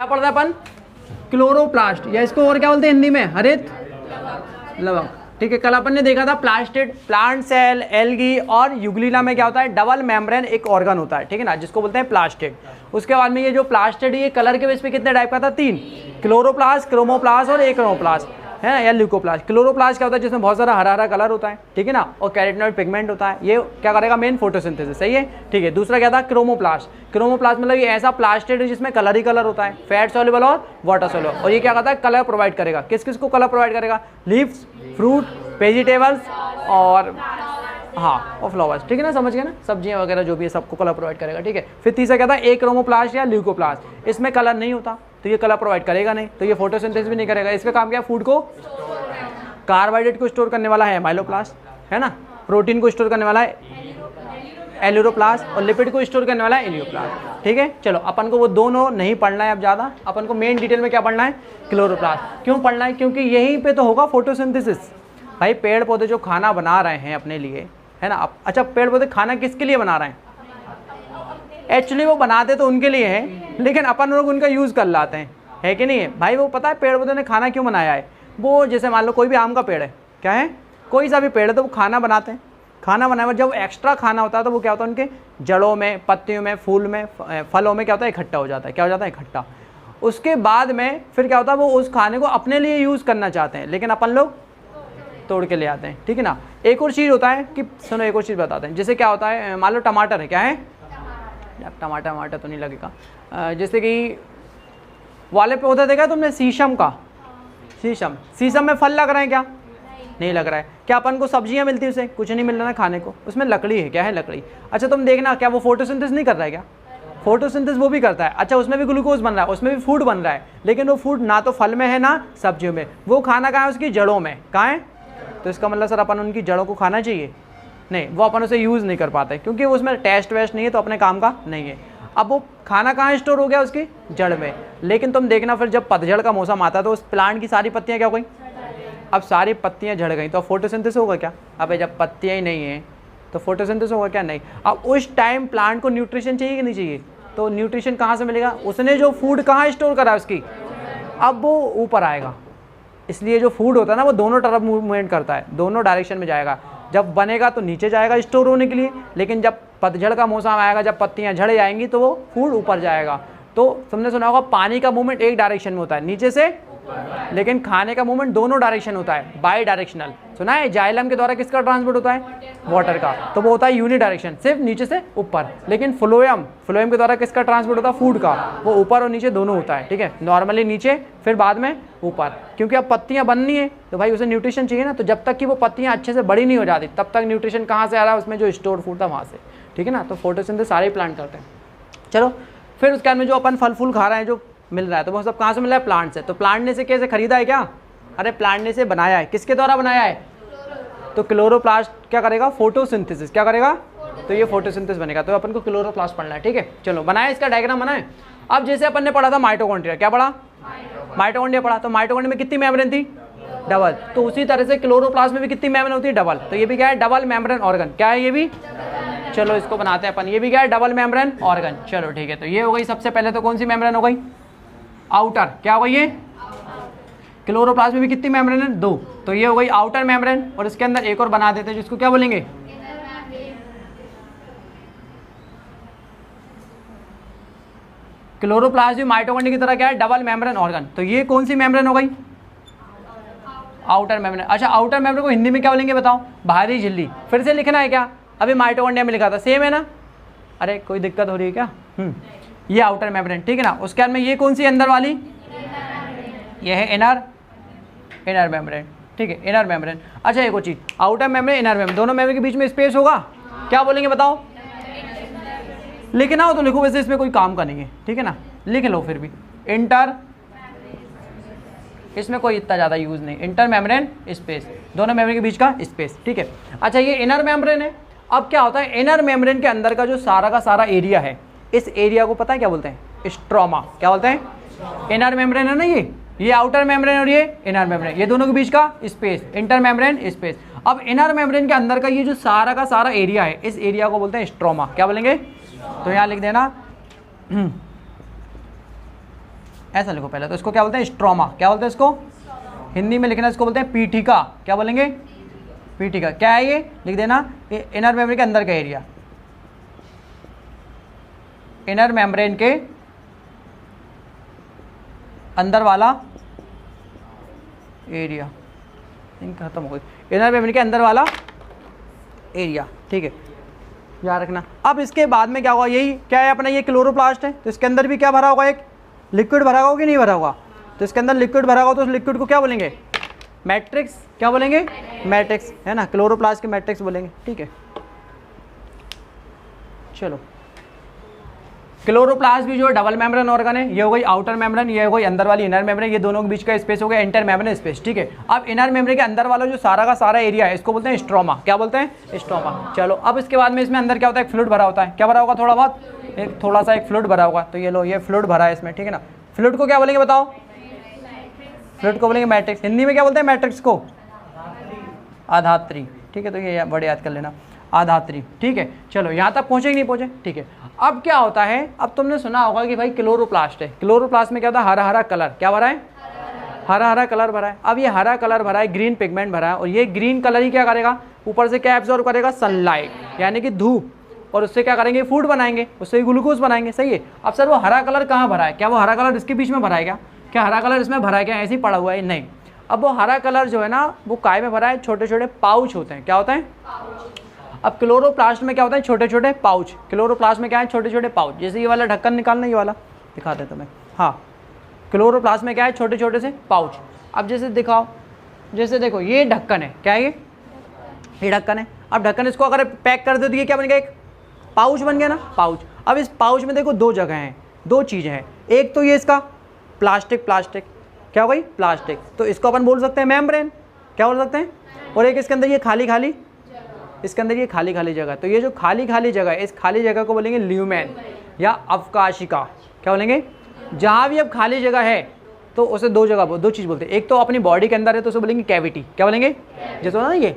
क्या पढ़ता है अपन? क्लोरोप्लास्ट, या इसको और क्या बोलते हैं हिंदी में? हरित लवक। ठीक है, कल अपन ने देखा था प्लास्टिड, प्लांट सेल, एल्गी और यूग्लिना में क्या होता है? डबल मेम्ब्रेन एक ऑर्गन होता है, ठीक है ना, जिसको बोलते हैं प्लास्टिड। उसके बाद में ये जो प्लास्टिड, ये कलर के बेस पे कितने टाइप का था? 3, क्लोरोप्लास्ट, क्रोमोप्लास्ट और एक्रोमोप्लास्ट, है ना, या ल्यूकोप्लास्ट। क्लोरोप्लास्ट क्या होता है? जिसमें बहुत सारा हरा हरा कलर होता है, ठीक है ना, और कैरोटीनॉइड पिगमेंट होता है। ये क्या करेगा? मेन फोटोसिंथेसिस, सही है, ठीक है। दूसरा क्या था? क्रोमोप्लास्ट। क्रोमोप्लास्ट मतलब ये ऐसा प्लास्टिड है जिसमें कलर ही कलर होता है, फैट सॉल्युबल और वाटर सॉल्युबल। और ये क्या करता है? कलर प्रोवाइड करेगा। किस किस को कलर प्रोवाइड करेगा? लीव्स, फ्रूट, वेजिटेबल्स और हाँ और फ्लावर्स, ठीक है ना, समझ गए ना, सब्जियां वगैरह जो भी है सबको कलर प्रोवाइड करेगा, ठीक है। फिर तीसरा क्या था? एक्रोमोप्लास्ट या ल्यूकोप्लास्ट। इसमें कलर नहीं होता तो ये कलर प्रोवाइड करेगा नहीं, तो ये फोटोसिंथेसिस भी नहीं करेगा। इसका काम क्या है? फूड को, कार्बोहाइड्रेट को स्टोर करने वाला है एमाइलोप्लास्ट, है ना, प्रोटीन को स्टोर करने वाला है एल्यूरोप्लास्ट और लिपिड को स्टोर करने वाला है एलियोप्लास्ट, ठीक है। चलो अपन को वो दोनों नहीं पढ़ना है अब ज़्यादा, अपन को मेन डिटेल में क्या पढ़ना है? क्लोरोप्लास्ट। क्यों पढ़ना है? क्योंकि यहीं पे तो होगा फोटोसिंथेसिस। भाई पेड़ पौधे जो खाना बना रहे हैं अपने लिए, है ना, अच्छा पेड़ पौधे खाना किसके लिए बना रहे हैं? एक्चुअली वो बनाते तो उनके लिए है, लेकिन अपन लोग उनका यूज़ कर लाते हैं, है कि नहीं है भाई? वो पता है पेड़ पौधे ने खाना क्यों बनाया है? वो जैसे मान लो कोई भी आम का पेड़ है, क्या है, कोई सा भी पेड़ है, तो वो खाना बनाते हैं। खाना बनाने में जब एक्स्ट्रा खाना होता है तो वो क्या होता है? उनके जड़ों में, पत्तियों में, फूल में, फलों में क्या होता है? इकट्ठा हो जाता है। क्या हो जाता है? इकट्ठा। उसके बाद में फिर क्या होता है? वो उस खाने को अपने लिए यूज़ करना चाहते हैं, लेकिन अपन लोग तोड़ के ले आते हैं, ठीक है ना। एक और चीज़ होता है कि सुनो, एक और चीज़ बताते हैं। जैसे क्या होता है, मान लो टमाटर है, क्या है? टमाटर तो नहीं लगेगा। जैसे कि वाले पे होता देखा तुमने शीशम का, शीशम में फल लग रहे हैं क्या? नहीं लग रहा है। क्या अपन को सब्जियां मिलती है? उसे कुछ नहीं मिल रहा ना खाने को, उसमें लकड़ी है, क्या है? लकड़ी। अच्छा तुम देखना, क्या वो फोटोसिंथेसिस नहीं कर रहा है क्या? फोटोसिंथेसिस वो भी करता है। अच्छा उसमें भी ग्लूकोज बन रहा है, उसमें भी फूड बन रहा है, लेकिन वो फूड ना तो फल में है ना सब्जियों में। वो खाना कहाँ है? उसकी जड़ों में। कहाँ है? तो इसका मतलब सर अपन उनकी जड़ों को खाना चाहिए? नहीं, वो अपन उसे यूज़ नहीं कर पाते क्योंकि उसमें टेस्ट वेस्ट नहीं है, तो अपने काम का नहीं है। अब वो खाना कहाँ स्टोर हो गया? उसकी जड़ में। लेकिन तुम देखना फिर जब पतझड़ का मौसम आता है तो उस प्लांट की सारी पत्तियाँ क्या हो गई? अब सारी पत्तियाँ झड़ गई, तो अब फोटोसिंथेसिस होगा क्या? अब जब पत्तियाँ ही नहीं हैं तो फोटोसिंथेसिस होगा क्या? नहीं। अब उस टाइम प्लांट को न्यूट्रिशन चाहिए कि नहीं चाहिए? तो न्यूट्रिशन कहाँ से मिलेगा? उसने जो फूड कहाँ स्टोर करा है उसकी, अब वो ऊपर आएगा। इसलिए जो फूड होता है ना वो दोनों तरफ मूवमेंट करता है, दोनों डायरेक्शन में जाएगा। जब बनेगा तो नीचे जाएगा स्टोर होने के लिए, लेकिन जब पतझड़ का मौसम आएगा, जब पत्तियाँ झड़ जाएंगी तो वो फूड ऊपर जाएगा। तो तुमने सुना होगा पानी का मूवमेंट एक डायरेक्शन में होता है, नीचे से, लेकिन खाने का मूवमेंट दोनों डायरेक्शन होता है, बाई डायरेक्शनल। सुना है? जाइलम के द्वारा किसका ट्रांसपोर्ट होता है? वाटर का। तो वो होता है यूनि डायरेक्शन, सिर्फ नीचे से ऊपर। लेकिन फ्लोएम के द्वारा किसका ट्रांसपोर्ट होता है? फूड का। वो ऊपर और नीचे दोनों होता है, ठीक है। नॉर्मली नीचे, फिर बाद में ऊपर, क्योंकि अब पत्तियां बननी है तो भाई उसे न्यूट्रिशन चाहिए ना। तो जब तक कि वो पत्तियां अच्छे से बड़ी नहीं हो जाती तब तक न्यूट्रिशन कहाँ से आ रहा है? उसमें जो स्टोर फूड था वहाँ से, ठीक है ना। तो फोटोसिंथेसिस सारे प्लांट करते हैं। चलो फिर उसके बाद में जो अपन फल फूल खा रहे हैं, जो मिल रहा है, तो वो सब कहाँ से मिल रहा है? प्लांट से। तो प्लांट ने से कैसे खरीदा है क्या? अरे प्लांट ने से बनाया है। किसके द्वारा बनाया है? तो क्लोरोप्लास्ट क्या करेगा? फोटोसिंथेसिस। क्या करेगा? तो ये फोटोसिंथेसिस बनेगा। तो अपन को क्लोरोप्लास्ट पढ़ना है, ठीक है। चलो बनाया, इसका डायग्राम बनाए। अब जैसे अपन ने पढ़ा था माइटोकॉन्ड्रिया, क्या पढ़ा? माइटोकॉन्ड्रिया पढ़ा। तो माइटोकॉन्ड्रिया में कितनी मेम्ब्रेन थी? डबल। तो उसी तरह से क्लोरोप्लास्ट में भी कितनी मेम्ब्रेन होती है? डबल। तो ये भी क्या है? Double membrane organ. क्या है ये भी? चलो इसको बनाते हैं अपन। ये भी क्या है? Double membrane organ. चलो ठीक है। तो ये हो गई सबसे पहले, तो कौन सी मेम्ब्रेन हो गई? आउटर। क्या हो गई ये? क्लोरोप्लास्ट में भी कितनी मेम्ब्रेन है? 2। तो ये हो गई आउटर मेम्ब्रेन, और इसके अंदर एक और बना देते हैं जिसको क्या बोलेंगे? क्लोरोप्लास्ट भी माइटोकॉन्ड्रिया की तरह क्या है? Double membrane organ. तो ये कौन सी मेम्ब्रेन हो गई? Outer membrane. अच्छा आउटर मेम्ब्रेन को हिंदी में क्या बोलेंगे बताओ? बाहरी झिल्ली। फिर से लिखना है क्या? अभी माइटोकॉन्ड्रिया में लिखा था, सेम है ना? अरे कोई दिक्कत हो रही है क्या? ये आउटर मेम्ब्रेन, ठीक है ना। उसके बाद में ये कौन सी अंदर वाली? ये है इनर मेम्ब्रेन, ठीक है, इनर मेम्ब्रेन। अच्छा एक और चीज, आउटर मेम्ब्रेन, इनर मेम्ब्रेन, दोनों मेम्ब्रेन के बीच में स्पेस होगा, क्या बोलेंगे बताओ? लिखना हो तो लिखो, वैसे इसमें कोई काम का नहीं है, ठीक है ना, लिख लो फिर भी। इंटर, इसमें कोई इतना ज़्यादा यूज़ नहीं, इंटर मेम्ब्रेन स्पेस, दोनों मेम्ब्रेन के बीच का स्पेस, ठीक है। अच्छा ये इनर मेम्ब्रेन है। अब क्या होता है, इनर मेम्ब्रेन के अंदर का जो सारा का सारा एरिया है, इस एरिया को पता है क्या बोलते हैं? स्ट्रोमा। क्या बोलते हैं? इनर मेम्ब्रेन है ना, ये आउटर मेम्ब्रेन और ये इनर मेम्ब्रेन, ये दोनों के बीच का स्पेस, इंटर मेम्ब्रेन स्पेस। अब इनर मेम्ब्रेन के अंदर का ये जो सारा का सारा एरिया है, इस एरिया को बोलते हैं स्ट्रोमा। क्या बोलेंगे? तो यहाँ लिख देना ऐसा लिखो पहले, तो इसको क्या बोलते हैं? स्ट्रोमा। क्या बोलते हैं इसको? हिंदी में लिखना इसको बोलते हैं पीठिका। क्या बोलेंगे? पीठिका। क्या है ये? लिख देना, ये इनर मेम्ब्रेन के अंदर का एरिया, इनर मेम्ब्रेन के अंदर वाला एरिया। खत्म हो गई। इनर मेम्ब्रेन के अंदर वाला एरिया, ठीक है, याद रखना। अब इसके बाद में क्या होगा? यही क्या है अपना? ये क्लोरोप्लास्ट है, तो इसके अंदर भी क्या भरा होगा? एक लिक्विड भरा होगा कि नहीं भरा होगा? तो इसके अंदर लिक्विड भरा होगा, तो उस लिक्विड को क्या बोलेंगे? मैट्रिक्स। क्या बोलेंगे? मैट्रिक्स, है ना, क्लोरोप्लास्ट के मैट्रिक्स बोलेंगे, ठीक है। चलो, क्लोरोप्लास्ट भी जो है डबल मेम्ब्रेन ऑर्गन है। ये हो गई आउटर मेम्ब्रेन, ये हो गई अंदर वाली इनर मेम्ब्रेन, ये दोनों के बीच का स्पेस हो गया इंटर मेम्ब्रेन स्पेस, ठीक है। अब इनर मेम्ब्रेन के अंदर वाला जो सारा का सारा एरिया है, इसको बोलते हैं स्ट्रोमा। क्या बोलते हैं? स्ट्रोमा। चलो, अब इसके बाद में इसमें अंदर क्या होता है? एक फ्लूइड भरा होता है। क्या भरा होगा? थोड़ा बहुत, एक थोड़ा सा एक फ्लूइड भरा होगा। तो ये लो, ये फ्लूइड भरा है इसमें, ठीक है ना। फ्लूइड को क्या बोलेंगे बताओ? फ्लूइड को बोलेंगे मैट्रिक्स। हिंदी में क्या बोलते हैं मैट्रिक्स को? आधात्री, ठीक है। तो ये बड़े याद कर लेना, आधात्री, ठीक है। चलो, यहाँ तक पहुँचे कि नहीं पहुँचे? ठीक है। अब क्या होता है? अब तुमने सुना होगा कि भाई क्लोरोप्लास्ट है, क्लोरोप्लास्ट में क्या होता है? हरा हरा कलर। क्या भरा है? हरा हरा कलर भरा है। अब ये हरा कलर भरा है, ग्रीन पिगमेंट भरा है, और ये ग्रीन कलर ही क्या करेगा? ऊपर से क्या एब्जॉर्ब करेगा? सनलाइट, यानी कि धूप, और उससे क्या करेंगे? फूड बनाएंगे, उससे ग्लूकोज बनाएंगे, सही है। अब सर वो हरा कलर कहाँ भरा है? क्या वो हरा कलर इसके बीच में भरा है क्या? क्या हरा कलर इसमें भरा है क्या? ऐसे ही पड़ा हुआ है? नहीं। अब वो हरा कलर जो है ना, वो काय में भरा है? छोटे छोटे पाउच होते हैं। क्या होते हैं? अब क्लोरोप्लास्ट में क्या होता है? छोटे छोटे पाउच। क्लोरोप्लास्ट में क्या है? छोटे छोटे पाउच। जैसे ये वाला ढक्कन निकालना, ये वाला दिखा देता मैं, हाँ, क्लोरोप्लास्ट में क्या है? छोटे छोटे से पाउच। अब जैसे दिखाओ, जैसे देखो ये ढक्कन है, क्या है ये ढक्कन है। अब ढक्कन, इसको अगर पैक कर दो तो ये क्या बन गया? एक पाउच बन गया ना, पाउच। अब इस पाउच में देखो दो जगह हैं, दो चीज़ें हैं। एक तो ये इसका प्लास्टिक, प्लास्टिक क्या हो गई? प्लास्टिक। तो इसको अपन बोल सकते हैं मेम्ब्रेन। क्या बोल सकते हैं? और एक इसके अंदर ये खाली खाली, इसके अंदर ये खाली खाली जगह। तो ये जो खाली खाली जगह है, इस खाली जगह को बोलेंगे ल्यूमेन या अवकाशिका। क्या बोलेंगे? जहाँ भी अब खाली जगह है तो उसे दो जगह, दो चीज़ बोलते हैं। एक तो अपनी बॉडी के अंदर है तो उसे बोलेंगे कैविटी। क्या बोलेंगे? जैसे ना ये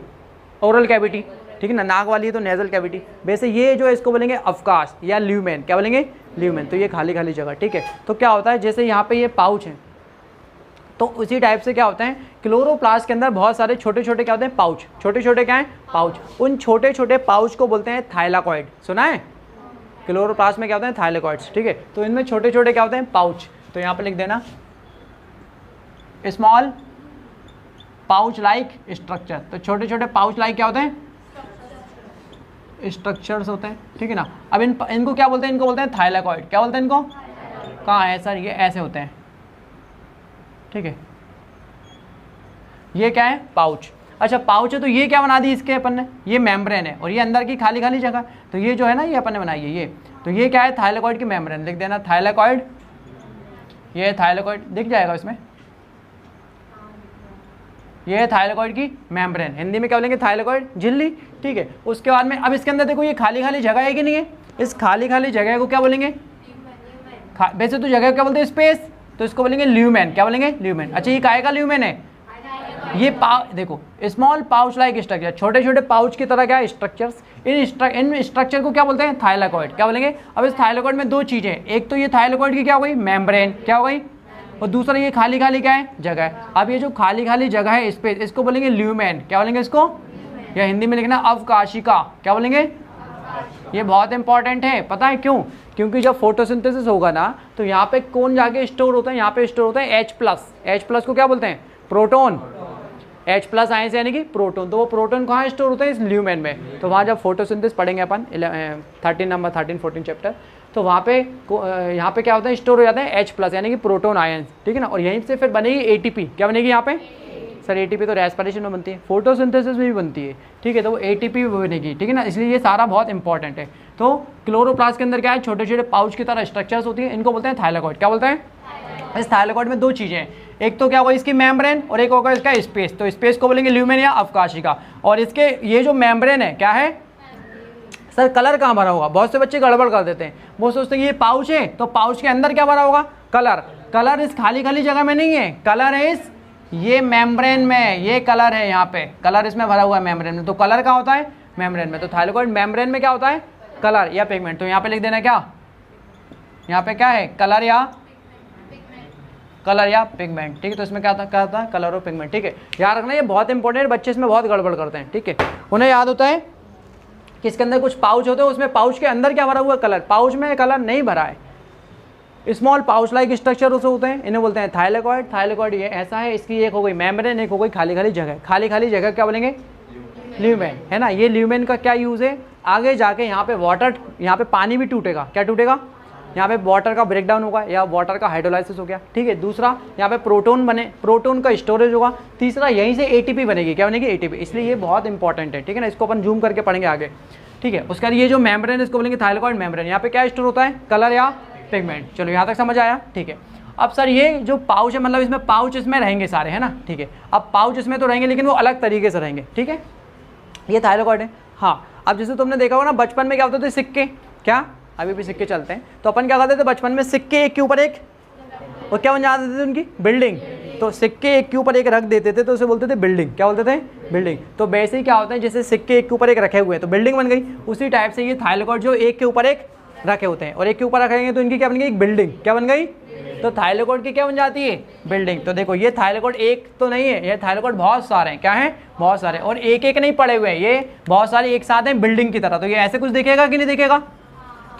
ओरल कैविटी, ठीक है ना, नाक वाली है तो नेजल कैविटी। वैसे ये जो है इसको बोलेंगे अवकाश या ल्यूमेन। क्या बोलेंगे? ल्यूमेन। तो ये खाली खाली जगह, ठीक है। तो क्या होता है? जैसे यहाँ पे ये पाउच है, तो उसी टाइप से क्या होता है? क्लोरोप्लास्ट के अंदर बहुत सारे छोटे छोटे क्या होते हैं? पाउच। छोटे छोटे क्या हैं? पाउच। उन छोटे छोटे पाउच को बोलते हैं थाइलाकॉइड। सुना है? क्लोरोप्लास्ट में क्या होते हैं? थाइलाकॉइड्स, ठीक है। तो इनमें छोटे छोटे क्या होते हैं? पाउच। तो यहाँ पे लिख देना स्मॉल पाउच लाइक स्ट्रक्चर। तो छोटे छोटे पाउच लाइक क्या होते हैं? स्ट्रक्चर्स होते हैं, ठीक है ना। अब इनको क्या बोलते हैं? इनको बोलते हैं थाइलाकॉइड। क्या बोलते हैं इनको? कहाँ है सर? ये ऐसे होते हैं, ठीक है। ये क्या है? पाउच। अच्छा, पाउच है तो ये क्या बना दी इसके अपन ने? ये मेम्ब्रेन है, और ये अंदर की खाली खाली जगह। तो ये जो है ना, ये अपन ने बनाई है ये। तो ये क्या है? थाइलाकॉइड की मेम्ब्रेन। लिख देना थाइलाकॉइड। ये थाइलाकॉइड दिख जाएगा इसमें, ये है थाइलाकॉइड की मेम्ब्रेन। हिंदी में क्या बोलेंगे? थाइलाकॉइड झिल्ली, ठीक है। उसके बाद में अब इसके अंदर देखो ये खाली खाली जगह है कि नहीं है? इस खाली खाली जगह को क्या बोलेंगे? वैसे तो जगह क्या बोलते हैं? स्पेस। तो इसको बोलेंगे ल्यूमेन। क्या बोलेंगे? ल्यूमेन। अच्छा, ये काहे का ल्यूमेन है? ये देखो स्मॉल पाउच लाइक स्ट्रक्चर, छोटे छोटे पाउच की तरह क्या है? स्ट्रक्चर्स। इन स्ट्रक्चर को क्या बोलते हैं? थाइलाकॉइड। क्या बोलेंगे? अब इस थाइलाकॉइड में दो चीजें, एक तो ये थाइलाकॉइड की क्या हो गई? मेम्ब्रेन। क्या हो गई? और दूसरा ये खाली खाली क्या है? जगह। अब ये जो खाली खाली जगह है स्पेस, इसको बोलेंगे ल्यूमेन। क्या बोलेंगे इसको? या हिंदी में लिखना अवकाशिका। क्या बोलेंगे? ये बहुत इंपॉर्टेंट है, पता है क्यों? क्योंकि जब फोटोसिंथेसिस होगा ना, तो यहाँ पे कौन जाके स्टोर होता है? यहाँ पे स्टोर होता है H+। H+ को क्या बोलते हैं? प्रोटोन। H+ आए से यानी कि प्रोटोन। तो वो प्रोटोन कहाँ स्टोर होते हैं? इस ल्यूमेन में। तो वहाँ जब फोटोसिंथेसिस पढ़ेंगे अपन 13 14 चैप्टर, तो वहाँ पे यहाँ पे क्या होता है? स्टोर हो जाता है H+, यानी कि प्रोटोन आयंस, ठीक है ना। और यहीं से फिर बनेगी ATP। क्या बनेगी यहाँ पे? सर ATP तो रेस्पिरेशन में बनती है, फोटोसिंथेसिस में भी बनती है, ठीक है। तो वो ATP भी बनेगी, ठीक है ना। इसलिए ये सारा बहुत इंपॉर्टेंट है। तो क्लोरोप्लास्ट के अंदर क्या है? छोटे छोटे पाउच की तरह स्ट्रक्चर्स होती है, इनको बोलते हैं थाइलाकॉइड। क्या बोलते हैं? इस थाइलाकॉइड में दो चीज़ें हैं, एक तो क्या होगा? इसकी मेम्ब्रेन, और एक होगा इसका स्पेस। तो स्पेस को बोलेंगे ल्यूमेन या अवकाशिका। और इसके ये जो मेम्ब्रेन है क्या है? सर कलर कहाँ भरा होगा? बहुत से बच्चे गड़बड़ कर देते हैं, वो सोचते हैं ये पाउच है तो पाउच के अंदर क्या भरा होगा? कलर। कलर इस खाली खाली जगह में नहीं है, कलर है इस ये मेम्ब्रेन में। ये कलर है यहाँ पे, कलर इसमें भरा हुआ है मेम्ब्रेन में। तो कलर कहाँ होता है? मेम्ब्रेन में। तो थाइलाकॉइड मेम्ब्रेन में क्या होता है? कलर या पिगमेंट। तो यहाँ पे लिख देना क्या? यहाँ पे क्या है? कलर या कलर या पिगमेंट, ठीक है। तो इसमें क्या था कलर और पिगमेंट, ठीक है। याद रखना ये बहुत इंपॉर्टेंट, बच्चे इसमें बहुत गड़बड़ करते हैं, ठीक है। उन्हें याद होता है कि इसके अंदर कुछ पाउच होते हैं, उसमें पाउच के अंदर क्या भरा हुआ है, कलर। पाउच में कलर नहीं भरा है, स्मॉल पाउच लाइक स्ट्रक्चर उसे होते हैं, इन्हें बोलते हैं थाइलेकॉइड। थाइलेकॉइड ये ऐसा है, इसकी एक हो गई मेम्ब्रेन, एक हो गई खाली खाली जगह। खाली खाली जगह क्या बोलेंगे, ल्यूमेन, है ना। ये ल्यूमेन का क्या यूज़ है, आगे जाके यहाँ पे वाटर, यहाँ पे पानी भी टूटेगा, क्या टूटेगा, यहाँ पे वाटर का ब्रेकडाउन होगा या वाटर का हाइड्रोलाइसिस हो गया, ठीक है। दूसरा यहाँ पे प्रोटोन बने, प्रोटोन का स्टोरेज होगा। तीसरा यहीं से एटीपी बनेगी, क्या बनेगी, एटीपी। इसलिए ये बहुत इंपॉर्टेंट है, ठीक है ना। इसको अपन जूम करके पढ़ेंगे आगे, ठीक है। उसके बाद ये जो मेम्ब्रेन इसको बोलेंगे थाइलेकॉइड मेम्ब्रेन। यहाँ पे क्या स्टोर होता है, कलर या पिगमेंट। चलो यहाँ तक समझ आया, ठीक है। अब सर ये जो पाउच है, मतलब इसमें पाउच इसमें रहेंगे सारे, है ना, ठीक है। अब पाउच इसमें तो रहेंगे लेकिन वो अलग तरीके से रहेंगे, ठीक है। ये थाइलेकॉइड है, हाँ। अब जैसे तुमने देखा होगा ना बचपन में क्या होते थे, सिक्के, क्या अभी भी सिक्के चलते हैं, तो अपन क्या करते थे बचपन में, सिक्के एक के ऊपर एक, और क्या बन जाते थे उनकी, बिल्डिंग। तो सिक्के एक के ऊपर एक रख देते थे तो उसे बोलते थे बिल्डिंग, क्या बोलते थे, बिल्डिंग। तो वैसे ही क्या होता है, जैसे सिक्के एक के ऊपर एक रखे हुए हैं तो बिल्डिंग बन गई, उसी टाइप से ये थाइलेकॉइड जो एक के ऊपर एक रखे होते हैं और एक के ऊपर रखेंगे तो इनकी क्या बन गई, एक बिल्डिंग, क्या बन गई। तो थाइलेकॉइड की क्या बन जाती है, बिल्डिंग। तो देखो ये थाइलेकॉइड एक तो नहीं है, ये थाइलेकॉइड बहुत सारे हैं, क्या है, बहुत सारे, और एक एक नहीं पड़े हुए हैं, ये बहुत सारे एक साथ हैं बिल्डिंग की तरह। तो ये ऐसे कुछ दिखेगा कि नहीं दिखेगा,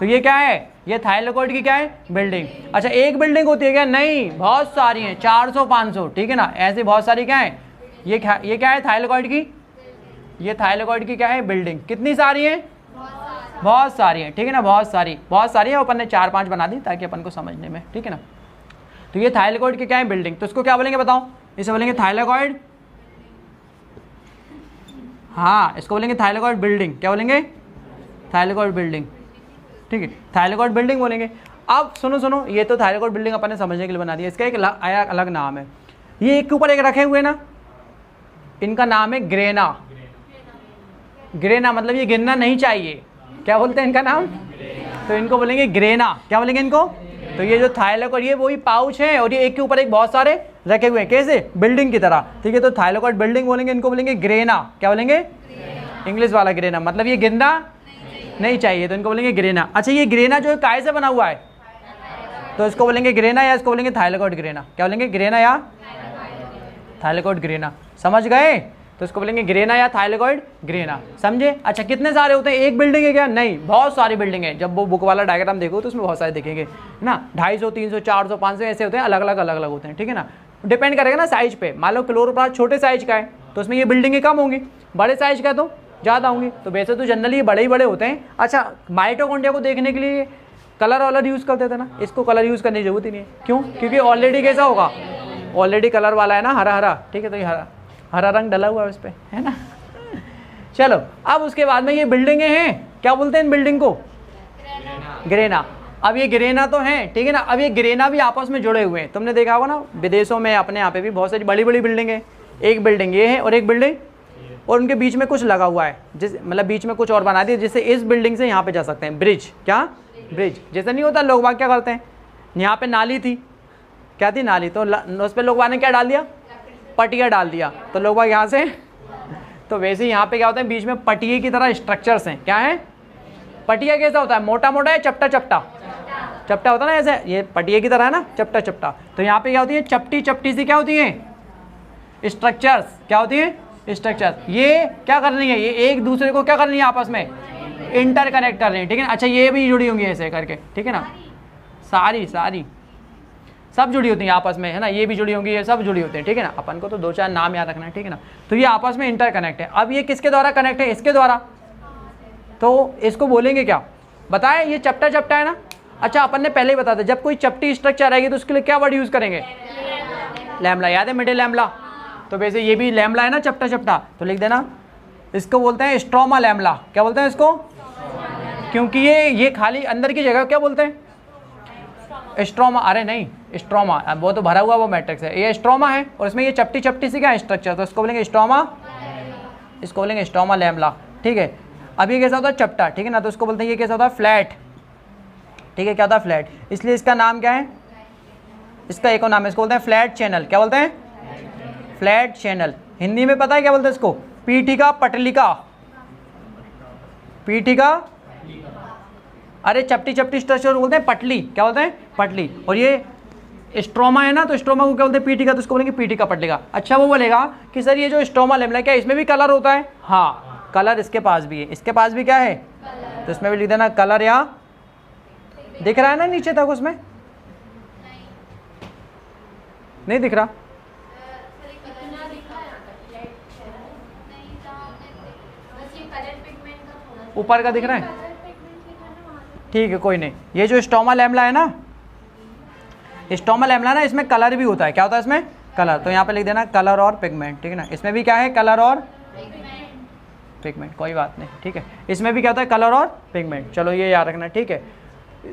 तो ये क्या है, ये थाइलेकॉइड की क्या है, बिल्डिंग। अच्छा एक बिल्डिंग होती है क्या, नहीं, बहुत सारी हैं, 400-500, ठीक है ना। ऐसे बहुत सारी क्या है, ये क्या है थाइलेकॉइड की, ये थाइलेकॉइड की क्या है, बिल्डिंग। कितनी सारी है, बहुत सारी है, ठीक है ना, बहुत सारी है। अपन ने 4-5 बना दी ताकि अपन को समझने में, ठीक है ना। तो ये थाइलेकॉइड की क्या है, बिल्डिंग। तो इसको क्या बोलेंगे बताओ, इसे बोलेंगे थाइलेकॉइड, हाँ इसको बोलेंगे थाइलेकॉइड बिल्डिंग, क्या बोलेंगे, थाइलेकॉइड बिल्डिंग, ठीक है, थाइलेकॉइड बिल्डिंग बोलेंगे। अब सुनो, ये तो थाइलेकॉइड बिल्डिंग अपन ने समझने के लिए बना दिया, इसका एक अलग नाम है। ये एक के ऊपर एक रखे हुए ना, इनका नाम है ग्रेना। ग्रेना मतलब ये गिरना नहीं चाहिए, क्या बोलते हैं इनका नाम, तो इनको बोलेंगे ग्रेना, क्या बोलेंगे इनको। तो ये जो थाइलेकॉइड, ये वही पाउच है और ये एक के ऊपर एक बहुत सारे रखे हुए हैं, कैसे, बिल्डिंग की तरह, ठीक है। तो थाइलेकॉइड बिल्डिंग बोलेंगे, इनको बोलेंगे ग्रेना, क्या बोलेंगे, इंग्लिश वाला ग्रेना, मतलब ये गिरना नहीं चाहिए तो इनको बोलेंगे ग्रेना। अच्छा ये ग्रेना जो है काय से बना हुआ है, तो इसको बोलेंगे ग्रेना या इसको बोलेंगे थाइलेकॉइड ग्रेना, क्या बोलेंगे, ग्रेना या थाइलेकॉइड ग्रेना, समझ गए। तो इसको बोलेंगे ग्रेना या थाइलेकॉइड ग्रेना, समझे। अच्छा कितने सारे होते हैं, एक बिल्डिंग है क्या, नहीं, बहुत सारी बिल्डिंग है। जब वो बुक वाला डायग्राम देखो तो उसमें बहुत सारे दिखेंगे, है ना, 250, 300, 400, 500 ऐसे होते हैं, अलग अलग होते हैं, ठीक है ना। डिपेंड करेगा ना साइज पे, मान लो क्लोरोप्लास्ट छोटे साइज का है तो उसमें ये बिल्डिंगें कम होंगी, बड़े साइज का तो ज़्यादा होंगी। तो वैसे तो जनरली बड़े ही बड़े होते हैं। अच्छा माइटोकॉन्ड्रिया को देखने के लिए कलर वालर यूज़ करते थे ना, इसको कलर यूज़ करने की जरूरत ही नहीं है, क्यों, क्योंकि ऑलरेडी कैसा होगा, ऑलरेडी कलर वाला है ना, हरा, ठीक है। तो ये हरा रंग डला हुआ है उस पर, है ना। चलो अब उसके बाद में ये बिल्डिंगें हैं, क्या बोलते हैं इन बिल्डिंग को, ग्रेना। अब ये ग्रेना तो हैं, ठीक है ना। अब ये ग्रेना भी आपस में जुड़े हुए हैं, तुमने देखा होगा ना विदेशों में, अपने यहाँ पे भी बहुत सारी बड़ी बड़ी बिल्डिंग है। एक बिल्डिंग ये है और एक बिल्डिंग, और उनके बीच में कुछ लगा हुआ है, मतलब बीच में कुछ और बना दिया, जिससे इस बिल्डिंग से यहाँ पे जा सकते हैं, ब्रिज, क्या, ब्रिज। जैसे नहीं होता, लोग बाग क्या करते हैं, यहाँ पे नाली थी, क्या थी, नाली, तो उस पर लोग ने क्या डाल दिया, पटिया डाल दिया, तो लोग बाग यहाँ से, तो वैसे ही यहाँ पे क्या होता है, बीच में पटिए की तरह स्ट्रक्चर्स हैं, क्या है, पटिया कैसा होता है, मोटा मोटा है, चपटा होता है ना, ऐसे ये पटिए की तरह है ना, चपटा। तो यहाँ पे क्या होती है, चपटी सी क्या होती है, स्ट्रक्चर्स, क्या होती है, स्ट्रक्चर। ये क्या कर रही है, ये एक दूसरे को क्या कर रही है, आपस में इंटरकनेक्ट कर रही है, ठीक है ना। अच्छा ये भी जुड़ी होंगी ऐसे करके, ठीक है ना, सारी सब जुड़ी होती हैं आपस में, है ना। ये भी जुड़ी होंगी, ये सब जुड़ी होती हैं, ठीक है ना। अपन को तो 2-4 नाम याद रखना है, ठीक है ना। तो ये आपस में इंटरकनेक्ट है। अब ये किसके द्वारा कनेक्ट है, इसके द्वारा, तो इसको बोलेंगे क्या, बताएं, ये चपटा है ना। अच्छा अपन ने पहले ही बता दिया, जब कोई चपटी स्ट्रक्चर आएगी तो उसके लिए क्या वर्ड यूज़ करेंगे, लैम्बला, याद है, मिडिल लैम्बला। तो वैसे ये भी लैम्बला है ना, चपटा, तो लिख देना, इसको बोलते हैं स्ट्रोमा लैम्बला, क्या बोलते हैं इसको, क्योंकि ये खाली अंदर की जगह क्या बोलते हैं, स्ट्रोमा, अरे नहीं स्ट्रोमा, वो तो भरा हुआ वो मैट्रिक्स है, ये स्ट्रोमा है, और इसमें ये चपटी सी क्या है, स्ट्रक्चर, तो इसको बोलेंगे स्ट्रोमा, इसको बोलेंगे स्ट्रोमा लैम्बला, ठीक है। अब ये कैसा होता है, चपटा, ठीक है ना, तो इसको बोलते हैं ये कैसा होता है, फ्लैट, ठीक है, क्या होता है, फ्लैट। इसलिए इसका नाम क्या है, इसका एक और नाम है, इसको बोलते हैं फ्लैट चैनल, क्या बोलते हैं, फ्लैट चैनल। हिंदी में पता है क्या बोलते हैं इसको, पीठिका पटलिका, पीठिका, अरे चपटी स्ट्रक्चर बोलते हैं पटली, क्या बोलते हैं, पटली। और ये स्ट्रोमा है ना, तो स्ट्रोमा को क्या बोलते हैं, पीटी का, तो उसको बोलेंगे पीटी का पट्टिका। अच्छा वो बोलेगा कि सर ये जो स्ट्रोमा लेमला क्या इसमें भी कलर होता है? हाँ, कलर इसके पास भी है, इसके पास भी क्या है, तो इसमें भी लिख देना कलर, या दिख रहा है ना नीचे तक, उसमें नहीं दिख रहा, ऊपर का दिख रहा है, ठीक है कोई नहीं। ये जो स्टोमा लैमला है ना, स्टोमा लैमला ना, इसमें कलर भी होता है, क्या होता है इसमें, कलर, तो यहाँ पे लिख देना कलर और पिगमेंट, ठीक है ना, इसमें भी क्या है, कलर और पिगमेंट, कोई बात नहीं, ठीक है, इसमें भी क्या होता है, कलर और पिगमेंट, चलो ये याद रखना, ठीक है।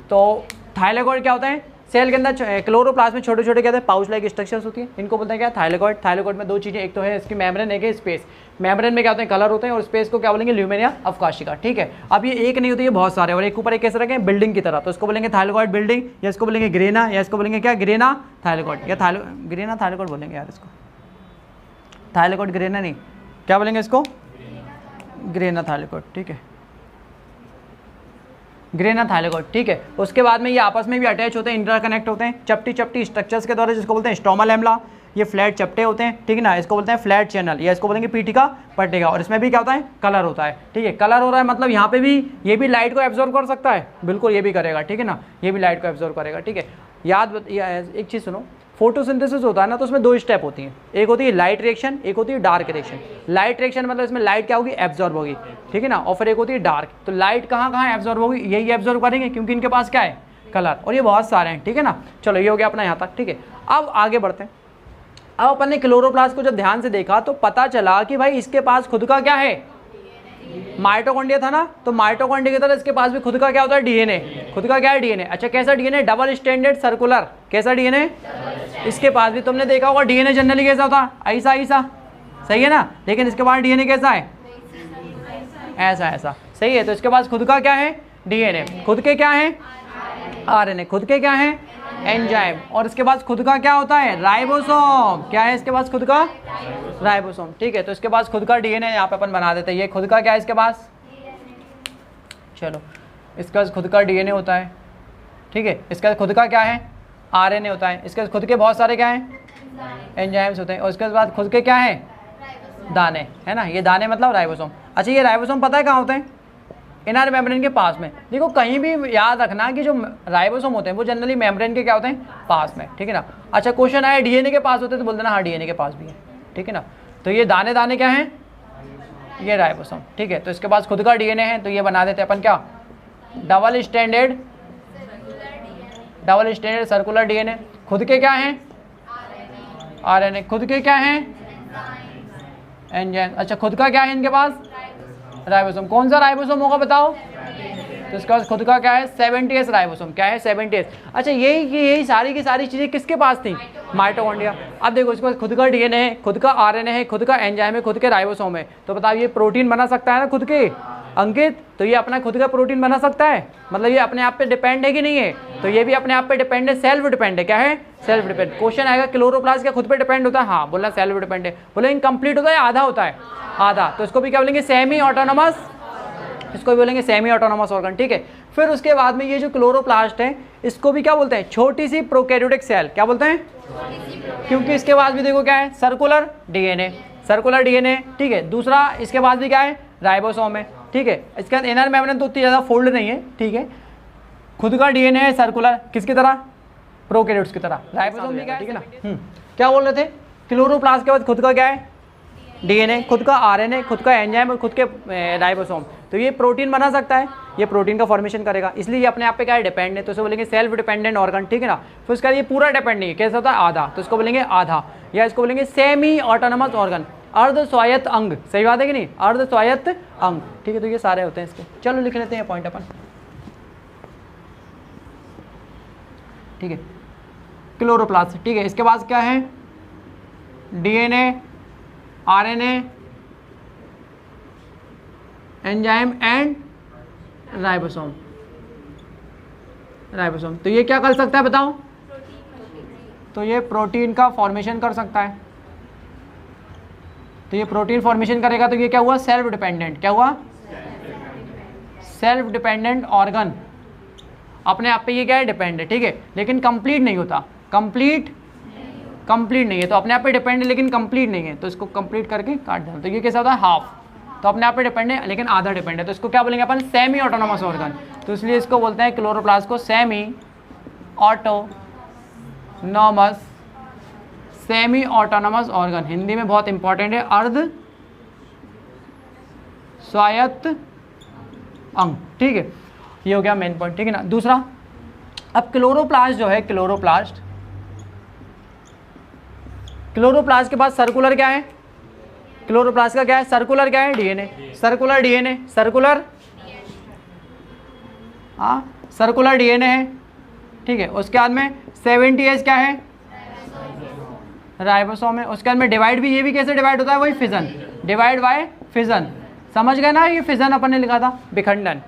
तो थाइलेकॉइड क्या होता है, सेल के अंदर क्लोरोप्लास्ट में छोटे छोटे क्या होते हैं, पाउच लाइक स्ट्रक्चर्स होती है, इनको बोलते हैं क्या, थाइलेकॉइड। थाइलेकॉइड में दो चीज़ें, एक तो है इसकी मेम्ब्रेन, एक है स्पेस। मेम्ब्रेन में क्या होते हैं, कलर होते हैं, और स्पेस को क्या बोलेंगे, ल्यूमेनिया ऑफ काशिका, ठीक है। अब ये एक नहीं होती है, बहुत सारे, और एक ऊपर एक कैसे रखे हैं, बिल्डिंग की तरह, तो इसको बोलेंगे थाइलेकॉइड बिल्डिंग, या इसको बोलेंगे ग्रेना, या इसको बोलेंगे क्या, ग्रेना थाइलेकॉइड, या ग्रेना थाइलेकॉइड बोलेंगे यार इसको, थाइलेकॉइड ग्रेना नहीं, क्या बोलेंगे इसको, ग्रेना थाइलेकॉइड, ठीक है, ग्रेना थाइलेकॉइड, ठीक है। उसके बाद में ये आपस में भी अटैच होते हैं, इंटरकनेक्ट होते हैं चपटी चपटी स्ट्रक्चर्स के द्वारा, जिसको बोलते हैं स्टोमा लैमला। ये फ्लैट चपटे होते हैं, ठीक है ना, इसको बोलते हैं फ्लैट चैनल, या इसको बोलेंगे पीटी का पट्टिका, और इसमें भी क्या होता है, कलर होता है, ठीक है। कलर हो रहा है मतलब यहाँ पे भी ये भी लाइट को एब्जॉर्ब कर सकता है, बिल्कुल ये भी करेगा, ठीक है ना, ये भी लाइट को एब्जॉर्ब करेगा, ठीक है। एक चीज़ सुनो, फोटोसिंथेसिस होता है ना, तो उसमें दो स्टेप होती हैं, एक होती है लाइट रिएक्शन, एक होती है डार्क रिएक्शन। लाइट रिएक्शन मतलब इसमें लाइट क्या होगी, एब्जॉर्ब होगी, ठीक है ना, और फिर एक होती है डार्क। तो लाइट कहाँ कहाँ एब्जॉर्ब होगी, यही एब्जॉर्ब करेंगे, क्योंकि इनके पास क्या है, कलर, और ये बहुत सारे हैं, ठीक है ना। चलो ये हो गया अपना यहाँ तक, ठीक है। अब आगे बढ़ते हैं। अब अपन ने क्लोरोप्लास्ट को जब ध्यान से देखा तो पता चला कि भाई इसके पास खुद का क्या है, माइटोकॉन्ड्रिया था ना, तो माइटोकॉन्ड्रिया की तरह इसके पास भी खुद का क्या होता है, डीएनए। खुद का क्या है, डीएनए। अच्छा कैसा डीएनए, डबल स्टैंडर्ड सर्कुलर, कैसा डीएनए, इसके पास भी तुमने देखा होगा डीएनए जनरली कैसा होता है, ऐसा ऐसा, सही है ना, लेकिन इसके पास डीएनए कैसा है, ऐसा ऐसा, सही है। तो इसके पास खुद का क्या है, डीएनए, खुद के क्या है, आरएनए, खुद के क्या है, एंजाइम, और इसके पास खुद का क्या होता है, राइबोसोम। क्या है इसके पास खुद का, राइबोसोम, ठीक है। तो इसके पास खुद का डीएनए यहाँ पे अपन बना देते हैं, ये खुद का क्या है इसके पास, चलो इसके पास खुद का डीएनए होता है, ठीक है। इसका खुद का क्या है, आरएनए होता है। इसके खुद के बहुत सारे क्या हैं, एंजाइम्स होते हैं, और इसके बाद खुद के क्या है, दाने, है ना, ये दाने मतलब राइबोसोम। अच्छा ये राइबोसोम पता है कहाँ होते हैं, इनर मेम्ब्रेन के पास में। देखो कहीं भी याद रखना कि जो राइबोसोम होते हैं वो जनरली मेम्ब्रेन के क्या होते हैं, पास में, ठीक है ना। अच्छा क्वेश्चन आया डीएनए के पास होते हैं तो बोल देना हाँ डीएनए के पास भी है, ठीक है ना। तो ये दाने दाने क्या हैं, ये राइबोसोम, ठीक है। तो इसके पास खुद का डीएनए है, तो ये बना देते हैं अपन क्या, डबल स्टैंडर्ड सर्कुलर डीएनए। खुद के क्या हैं, आरएनए, खुद के क्या हैं, एंजाइम। अच्छा खुद का क्या है इनके पास, राइबोसोम। कौन सा राइबोसोम होगा बताओ, तो इसका खुद का क्या है, 70S राइबोसोम। क्या है, 70S। अच्छा यही सारी की सारी चीज़ें किसके पास थी, माइटोकॉन्ड्रिया। अब देखो इसके पास खुद का डीएनए है, खुद का आरएनए है, खुद का एंजाइम है, खुद के राइबोसोम है। तो बताओ ये प्रोटीन बना सकता है ना खुद के, अंकित। तो ये अपना खुद का प्रोटीन बना सकता है, मतलब ये अपने आप पे डिपेंड है कि नहीं है, तो ये भी अपने आप पे डिपेंड है, सेल्फ डिपेंड है। क्या है, सेल्फ डिपेंड। क्वेश्चन आएगा क्लोरोप्लास्ट क्या खुद पे डिपेंड होता है, हाँ बोलना सेल्फ डिपेंड है। बोले इनकम्प्लीट होता है, आधा होता है, आधा। तो इसको भी क्या बोलेंगे, सेमी ऑटोनोमस, इसको भी बोलेंगे सेमी ऑटोनोमस ऑर्गन, ठीक है। फिर उसके बाद में ये जो क्लोरोप्लास्ट है इसको भी क्या बोलते हैं, छोटी सी प्रोकैरियोटिक सेल। क्या बोलते हैं, क्योंकि इसके पास भी देखो क्या है, सर्कुलर डीएनए, सर्कुलर डीएनए, ठीक है। दूसरा इसके पास भी क्या है, राइबोसोम है, ठीक है। इसके बाद इनर मेम्ब्रेन तो उतनी ज़्यादा फोल्ड नहीं है, ठीक है। खुद का डीएनए है सर्कुलर, किसकी तरह, प्रोकैरियोट्स की तरह। राइबोसोम भी क्या है, ठीक है ना। क्या बोल रहे थे, क्लोरोप्लास्ट के बाद खुद का क्या है, डीएनए, खुद का आरएनए, खुद का एंजाइम और खुद के राइबोसोम। तो ये प्रोटीन बना सकता है, ये प्रोटीन का फॉर्मेशन करेगा, इसलिए ये अपने आप पे क्या है, डिपेंड है। तो इसे बोलेंगे सेल्फ डिपेंडेंट ऑर्गन, ठीक है ना। फिर उसका ये पूरा डिपेंड नहीं है, कैसा होता है, आधा, तो इसको बोलेंगे आधा, या इसको बोलेंगे सेमी ऑटोनोमस ऑर्गन, अर्ध स्वायत्त अंग। सही बात है कि नहीं, अर्ध स्वायत्त अंग, ठीक है। तो ये सारे होते हैं इसके। चलो लिख लेते हैं पॉइंट अपन, ठीक है। क्लोरोप्लास्ट, ठीक है। इसके पास क्या है, DNA, RNA, enzyme and ribosome, ribosome. तो ये क्या कर सकता है बताओ, तो ये प्रोटीन का फॉर्मेशन कर सकता है। तो ये प्रोटीन फॉर्मेशन करेगा, तो ये क्या हुआ, सेल्फ डिपेंडेंट। क्या हुआ, सेल्फ डिपेंडेंट ऑर्गन, अपने आप पे ये क्या है, डिपेंड है, ठीक है। लेकिन कंप्लीट नहीं होता, कंप्लीट नहीं है, तो अपने आप पे डिपेंड है लेकिन कंप्लीट नहीं है, तो इसको कंप्लीट करके काट देना। तो ये कैसा होता है, हाफ, तो अपने आप पे डिपेंड है लेकिन आधा डिपेंड है, तो इसको क्या बोलेंगे अपन, सेमी ऑटोनोमस ऑर्गन। तो इसलिए इसको बोलते हैं क्लोरोप्लास्ट को सेमी ऑटोनोमस ऑर्गन। हिंदी में बहुत इंपॉर्टेंट है, अर्ध स्वायत्त अंग। ठीक है, ये हो गया मेन पॉइंट। ठीक है ना। दूसरा, अब क्लोरोप्लास्ट जो है, क्लोरोप्लास्ट के पास सर्कुलर क्या है, क्लोरोप्लास्ट का क्या है, सर्कुलर क्या है, DNA, circular DNA, circular DNA है। ठीक है, उसके बाद में 70S क्या है, राइबोसोम है। उसके बाद में डिवाइड भी, ये भी कैसे डिवाइड होता है, वही फिजन, डिवाइड बाय फिजन। समझ गए ना, ये फिजन अपन ने लिखा था, विखंडन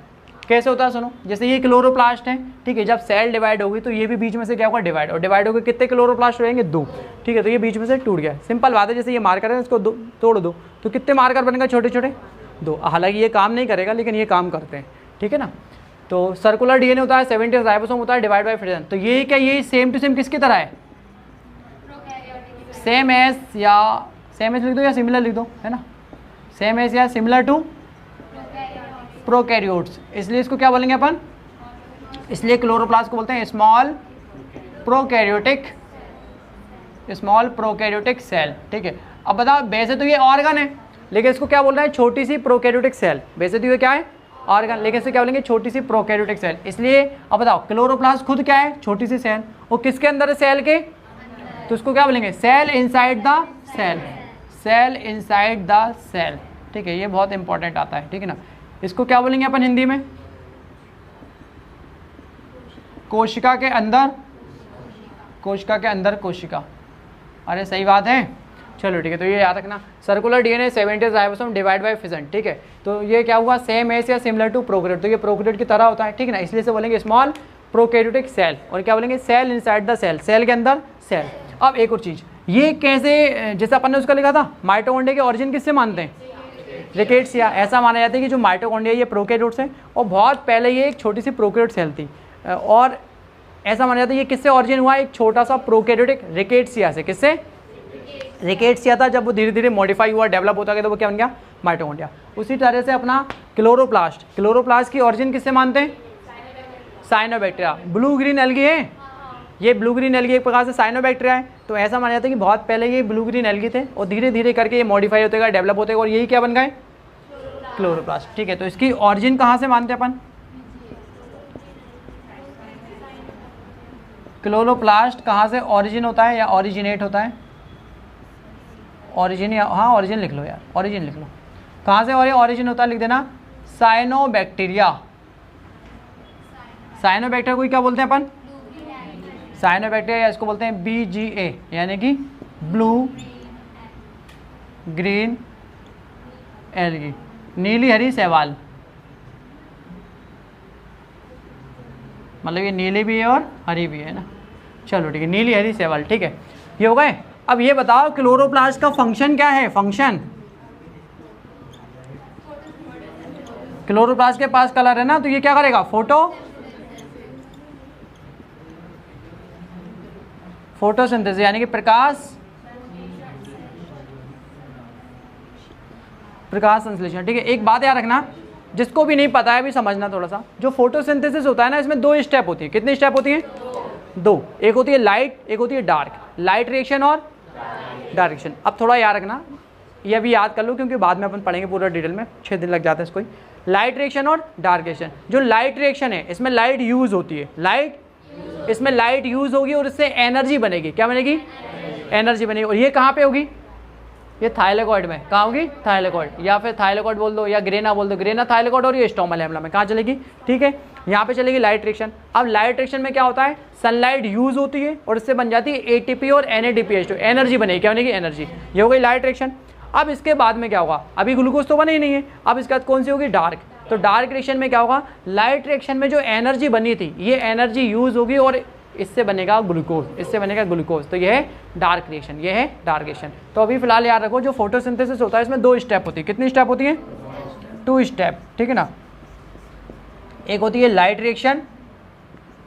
कैसे होता है सुनो। जैसे ये क्लोरोप्लास्ट है, ठीक है, जब सेल डिवाइड होगी तो ये भी बीच में से क्या होगा, डिवाइड, और डिवाइड होकर कितने क्लोरोप्लास्ट रहेंगे, 2। ठीक है, तो ये बीच में से टूट गया। सिंपल बात है, जैसे ये मार्कर है इसको तोड़ दो तो कितने मार्कर बनेगा, छोटे छोटे 2। हालांकि ये काम नहीं करेगा लेकिन ये काम करते हैं। ठीक है ना। तो सर्कुलर डीएनए होता है, 70 राइबोसोम होता है, डिवाइड बाय फिजन। तो ये क्या, ये सेम टू सेम किसकी तरह है, सेम एस लिख दो या सिमिलर लिख दो, है ना, सेम एस या सिमिलर टू प्रोकैरियोट्स। इसलिए इसको क्या बोलेंगे अपन, इसलिए क्लोरोप्लास्ट को बोलते हैं स्मॉल प्रोकैरियोटिक सेल। ठीक है, अब बताओ, वैसे तो ये ऑर्गन है लेकिन इसको क्या बोल रहा है, छोटी सी प्रोकैरियोटिक सेल। वैसे तो ये क्या है, ऑर्गन, लेकिन इसे क्या बोलेंगे, छोटी सी प्रोकैरियोटिक सेल। इसलिए अब बताओ, क्लोरोप्लास्ट खुद क्या है, छोटी सी सेल, और किसके अंदर है, सेल के, तो उसको क्या बोलेंगे, cell inside the cell, cell inside the cell. ठीक है, ये बहुत इंपॉर्टेंट आता है। ठीक है ना। इसको क्या बोलेंगे अपन हिंदी में, कोशिका के अंदर कोशिका। अरे सही बात है, चलो ठीक है। तो ये याद रखना, circular DNA, 70 ribosome, divide by fission. ठीक है, तो ये क्या हुआ, सेम एस या सिमिलर टू प्रोकैरियोट, तो ये प्रोकैरियोट की तरह होता है। ठीक है ना, इसलिए से बोलेंगे स्मॉल प्रोकैरियोटिक सेल, और क्या बोलेंगे, cell inside the cell, cell के अंदर सेल। अब एक और चीज़, ये कैसे, जैसे अपन ने उसका लिखा था, माइटोकॉन्ड्रिया के ऑरिजिन किससे मानते हैं, रिकेट्सिया। ऐसा माना जाता है कि जो माइटोकॉन्ड्रिया ये प्रोकैरियोट्स है, और बहुत पहले ये एक छोटी सी प्रोकैरियोट सेल थी, और ऐसा माना जाता है ये किससे ऑरिजिन हुआ, एक छोटा सा प्रोकैरियोटिक रिकेट्सिया से। किससे, रिकेट्सिया था, जब वो धीरे धीरे मॉडिफाई हुआ, डेवलप होता गया, तो वो क्या बन गया, माइटोकॉन्ड्रिया। उसी तरह से अपना क्लोरोप्लास्ट की ऑरिजिन किससे मानते हैं, साइनोबैक्टीरिया। ब्लू ग्रीन एल्गी है, ये ब्लू ग्रीन एल्गी एक प्रकार से साइनोबैक्टीरिया है। तो ऐसा माना जाता है कि बहुत पहले ये ब्लू ग्रीन एल्गी थे, और धीरे धीरे करके ये मॉडिफाई होते गए, डेवलप होते गए, और यही क्या बन गए, क्लोरोप्लास्ट। ठीक है, तो इसकी ऑरिजिन कहाँ से मानते हैं अपन, क्लोरोप्लास्ट कहाँ से ऑरिजिन होता है या ऑरिजिनेट होता है, ऑरिजिन, या हाँ ऑरिजिन लिख लो यार, ऑरिजिन लिख लो, कहाँ से ऑरिजिन होता है, लिख देना, साइनोबैक्टीरिया। साइनोबैक्टीरिया को क्या बोलते हैं अपन, साइनोबैक्टीरिया, या इसको बोलते हैं BGA, यानी कि ब्लू ग्रीन एल्गी, नीली हरी शैवाल। मतलब ये नीली भी है और हरी भी है ना। चलो ठीक है, नीली हरी शैवाल। ठीक है, ये हो गए। अब ये बताओ, क्लोरोप्लास्ट का फंक्शन क्या है, फंक्शन, क्लोरोप्लास्ट के पास कलर है ना, तो ये क्या करेगा, फोटोसिंथेसिस, यानी कि प्रकाश संश्लेषण। ठीक है, एक बात याद रखना, जिसको भी नहीं पता है अभी समझना थोड़ा सा, जो फोटोसिंथेसिस होता है ना, इसमें 2 स्टेप होती है। कितनी स्टेप होती है, 2। एक होती है लाइट, एक होती है डार्क, लाइट रिएक्शन और डार्क रिएक्शन। अब थोड़ा याद रखना, ये अभी याद कर लो क्योंकि बाद में अपन पढ़ेंगे पूरा डिटेल में, 6 दिन लग जाते हैं इसको ही। लाइट रिएक्शन और डार्क रिएक्शन। जो लाइट रिएक्शन है, इसमें लाइट यूज होती है, इसमें लाइट यूज होगी और इससे एनर्जी बनेगी। क्या बनेगी, एनर्जी बनेगी। और ये कहाँ पे होगी, ये थाइलेकॉइड में। कहाँ होगी, थाइलेकॉइड, या फिर थाइलेकॉइड बोल दो या ग्रेना बोल दो, ग्रेना थाइलेकॉइड, और ये स्टोमा लैमेला में कहाँ चलेगी। ठीक है, यहाँ पे चलेगी लाइट रिएक्शन। अब लाइट रिएक्शन में क्या होता है, सनलाइट यूज होती है और इससे बन जाती है ATP और NADPH, तो एनर्जी बनेगी। क्या बनेगी, एनर्जी। ये हो गई लाइट रिएक्शन। अब इसके बाद में क्या होगा, अभी ग्लूकोज तो बना ही नहीं है, अब इसके बाद कौन सी होगी, डार्क। तो डार्क रिएक्शन में क्या होगा, लाइट रिएक्शन में जो एनर्जी बनी थी, ये एनर्जी यूज होगी और इससे बनेगा ग्लूकोज, इससे बनेगा ग्लूकोज। तो ये है डार्क रिएक्शन, ये है डार्क रिएक्शन। तो अभी फिलहाल याद रखो, जो फोटोसिंथेसिस होता है इसमें 2 स्टेप होती है। कितनी स्टेप होती है, 2 स्टेप। ठीक है ना, एक होती है लाइट रिएक्शन,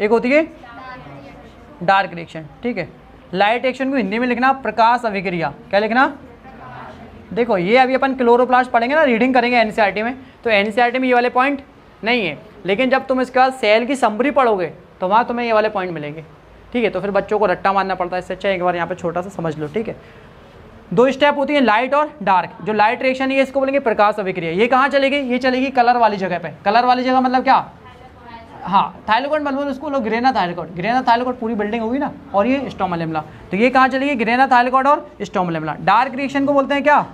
एक होती है डार्क रिएक्शन, ठीक है। लाइट रिएक्शन को हिंदी में लिखना प्रकाश अभिक्रिया, क्या लिखना? देखो ये अभी अपन क्लोरोप्लास्ट पढ़ेंगे ना, रीडिंग करेंगे एनसीईआरटी में, तो एनसीईआरटी में ये वाले पॉइंट नहीं है, लेकिन जब तुम इसके बाद सेल की समरी पढ़ोगे तो वहाँ तुम्हें ये वाले पॉइंट मिलेंगे, ठीक है। तो फिर बच्चों को रट्टा मारना पड़ता है, इससे अच्छा एक बार यहाँ पे छोटा सा समझ लो, ठीक है। दो स्टेप होती है, लाइट और डार्क। जो लाइट रिएक्शन है इसको बोलेंगे प्रकाश अभिक्रिया। ये कहाँ चलेगी? ये चलेगी कलर वाली जगह पे। कलर वाली जगह मतलब क्या? हाँ, थाइलाकोइड मतलब उसको लोग ग्रेना थाइलाकोइड, ग्रेना थाइलाकोइड पूरी बिल्डिंग होगी ना, और ये स्ट्रोमा लैमेला, तो ये कहाँ चलेगी? ग्रेना थाइलाकोइड और स्ट्रोमा लैमेला। डार्क रिएक्शन को बोलते हैं क्या?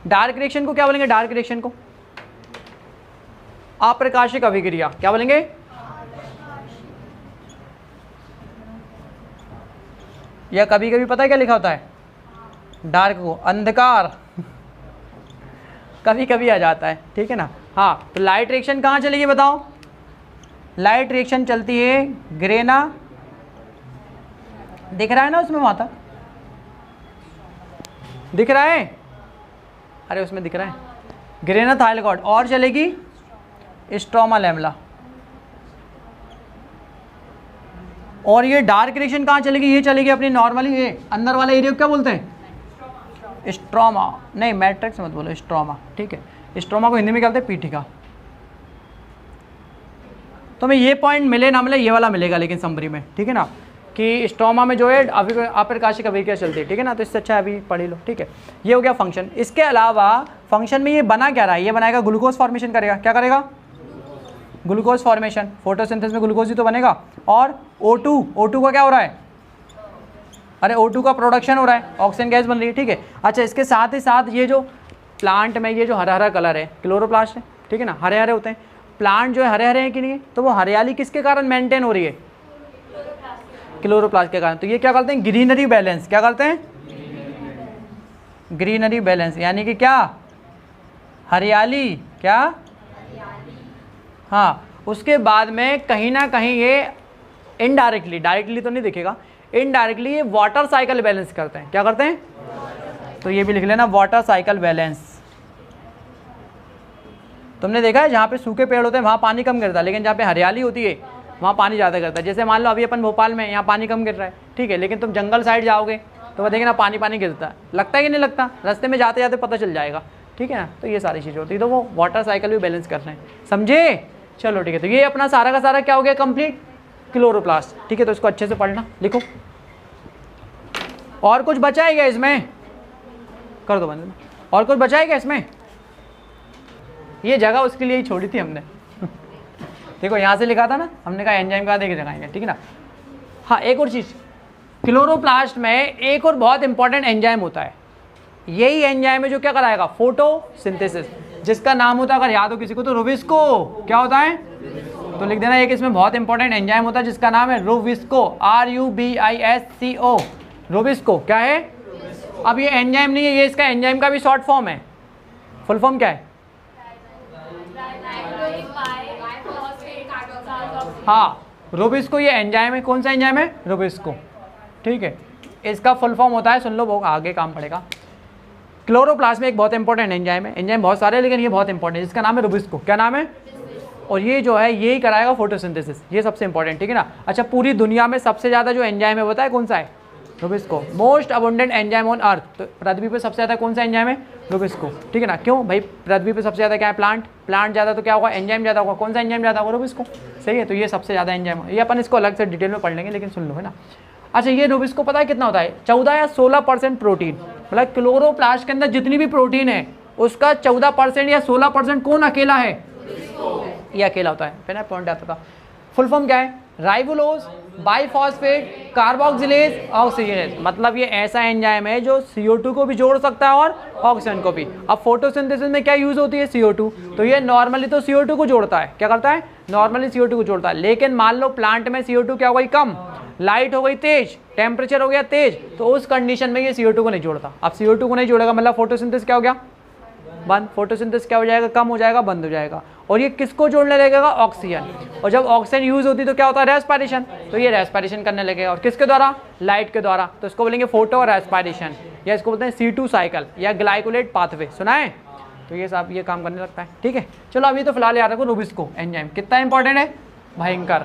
डार्क रिएक्शन को क्या बोलेंगे? डार्क रिएक्शन को अप्रकाशिक अभिक्रिया, क्या बोलेंगे? या कभी कभी पता है क्या लिखा होता है? डार्क को अंधकार कभी कभी आ जाता है, ठीक है ना। हाँ, तो लाइट रिएक्शन कहाँ चलेगी बताओ? लाइट रिएक्शन चलती है ग्रेना, दिख रहा है ना उसमें, वहाँ तक दिख रहा है? अरे उसमें दिख रहा है, ग्रेना थाइलाकोइड, और चलेगी स्ट्रोमा लैमेला। और ये डार्क रिएक्शन कहाँ चलेगी? ये चलेगी अपनी नॉर्मली, ये अंदर वाला एरिया क्या बोलते हैं? स्ट्रोमा, नहीं मैट्रिक्स मत बोलो, स्ट्रोमा, ठीक है। स्ट्रोमा को हिंदी में क्या बोलते हैं? पीठिका। तो मैं ये पॉइंट मिले ना मिले, ये वाला मिलेगा लेकिन समरी में, ठीक है ना, कि स्ट्रोमा में जो है अप्रकाशिक अभिक्रिया चलती है, ठीक है ना। तो इससे अच्छा अभी पढ़ लो, ठीक है। ये हो गया फंक्शन। इसके अलावा फंक्शन में ये बना क्या रहा है? ये बनाएगा ग्लूकोज फॉर्मेशन करेगा। क्या करेगा? Glucose formation. फोटोसिंथेसिस में ग्लूकोज ही तो बनेगा। और O2 का क्या हो रहा है? अरे O2 का प्रोडक्शन हो रहा है, ऑक्सीजन गैस बन रही है, ठीक है। अच्छा, इसके साथ ही साथ ये जो प्लांट में ये जो हरा हरा कलर है, क्लोरोप्लास्ट है, ठीक है ना, हरे हरे होते हैं प्लांट जो है, हरे हरे हैं कि नहीं है? तो वो हरियाली किसके कारण मेंटेन हो रही है? क्लोरोप्लास्ट के कारण। तो ये क्या करते हैं? Greenery balance. क्या करते हैं? ग्रीनरी बैलेंस, यानी कि क्या? हरियाली। क्या? हाँ, उसके बाद में कहीं ना कहीं ये इनडायरेक्टली, डायरेक्टली तो नहीं दिखेगा, इनडायरेक्टली ये वाटर साइकिल बैलेंस करते हैं। क्या करते हैं? तो ये भी लिख लेना, वाटर साइकिल बैलेंस। तुमने देखा है जहाँ पे सूखे पेड़ होते हैं वहाँ पानी कम गिरता है, लेकिन जहाँ पे हरियाली होती है वहाँ पानी ज़्यादा गिरता है। जैसे मान लो अभी अपन भोपाल में, यहाँ पानी कम गिर रहा है, ठीक है, लेकिन तुम जंगल साइड जाओगे तो वह देखें ना, पानी गिरता है। लगता है कि नहीं लगता? रास्ते में जाते जाते पता चल जाएगा, ठीक है ना। तो ये सारी चीज़ें होती है, तो वो वाटर साइकिल भी बैलेंस कर रहे हैं, समझे? चलो ठीक है, तो ये अपना सारा का सारा क्या हो गया? कंप्लीट क्लोरोप्लास्ट, ठीक है। तो इसको अच्छे से पढ़ना, लिखो। और कुछ बचा है क्या इसमें? कर दो बंद। और कुछ बचा है क्या इसमें? ये जगह उसके लिए ही छोड़ी थी हमने देखो यहाँ से लिखा था ना, हमने कहा एंजाइम का देख लगाएंगे, ठीक है ना। हाँ, एक और चीज़, क्लोरोप्लास्ट में एक और बहुत इंपॉर्टेंट एंजाइम होता है। यही एंजाइम है जो क्या कराएगा? फोटोसिंथेसिस, जिसका नाम होता है, अगर याद हो किसी को तो, रुबिस्को। क्या होता है? तो लिख देना, एक इसमें बहुत इंपॉर्टेंट एंजाइम होता है जिसका नाम है रुबिस्को, RUBISCO, रुबिस्को। क्या है? अब ये एंजाइम नहीं है, ये इसका एंजाइम का भी शॉर्ट फॉर्म है। फुल फॉर्म क्या है? हाँ, रुबिस्को ये एंजाइम है। कौन सा एंजाइम है? रुबिस्को, ठीक है। इसका फुल फॉर्म होता है, सुन लो, वो आगे काम पड़ेगा। क्लोरोप्लास्ट में एक बहुत इंपॉर्टेंट एंजाइम है, एंजाइम बहुत सारे हैं लेकिन ये बहुत इंपॉर्टेंट है, जिसका नाम है रुबिस्को। क्या नाम है? और ये जो है यही कराएगा फोटोसिंथेसिस, ये सबसे इंपॉर्टेंट, ठीक है ना। अच्छा, पूरी दुनिया में सबसे ज़्यादा जो एंजाइम है बताए कौन सा है? Rubisco. Most abundant enzyme on earth, तो पृथ्वी पे सबसे ज़्यादा कौन सा एंजाइम है? रुबिस्को, ठीक है ना। क्यों भाई? पृथ्वी पे सबसे ज़्यादा क्या है? प्लांट ज़्यादा, तो क्या होगा? एंजाइम ज़्यादा होगा। कौन सा एंजाइम ज़्यादा होगा? रुबिस्को, सही है। तो ये सबसे ज़्यादा एंजाइम, ये अपन इसको अलग से डिटेल में पढ़ लेंगे, लेकिन सुन लो, है ना। अच्छा, ये रुबिस्को पता है कितना होता है? 14 या 16% प्रोटीन, मतलब क्लोरोप्लास्ट के अंदर जितनी भी प्रोटीन है उसका 14% या 16% कौन अकेला है? ये अकेला होता है, फिर ना पॉइंट आता था। फुल फॉर्म क्या है? राइबोलोज बाइफॉस्फेट कार्बोक्सिलेज ऑक्सीजनेज, मतलब ये ऐसा एंजाइम है जो CO2 को भी जोड़ सकता है और ऑक्सीजन को भी। अब फोटोसिंथेसिस में क्या यूज होती है? CO2, तो ये नॉर्मली तो CO2 को जोड़ता है। क्या करता है? नॉर्मली CO2 को जोड़ता है, लेकिन मान लो प्लांट में CO2 क्या हो गई? कम, लाइट हो गई तेज, टेम्परेचर हो गया तेज, तो उस कंडीशन में ये CO2 को नहीं जोड़ता। अब CO2 को नहीं जोड़ेगा मतलब फोटोसिंथेसिस क्या हो गया? बंद। फोटोसिंथेसिस क्या हो जाएगा? कम हो जाएगा, बंद हो जाएगा। और ये किसको जोड़ने लगेगा? ऑक्सीजन। और जब ऑक्सीजन यूज होती तो क्या होता है? रेस्पिरेशन, तो ये रेस्पिरेशन करने लगेगा। और किसके द्वारा? लाइट के द्वारा। तो इसको बोलेंगे फोटो रेस्पिरेशन, या इसको बोलते हैं C2 साइकिल या ग्लाइकोलेट पाथवे, सुना है? तो ये सब ये काम करने लगता है, ठीक है। चलो अभी तो फिलहाल याद रखो रुबिस्को एंजाइम कितना इंपॉर्टेंट है, भयंकर।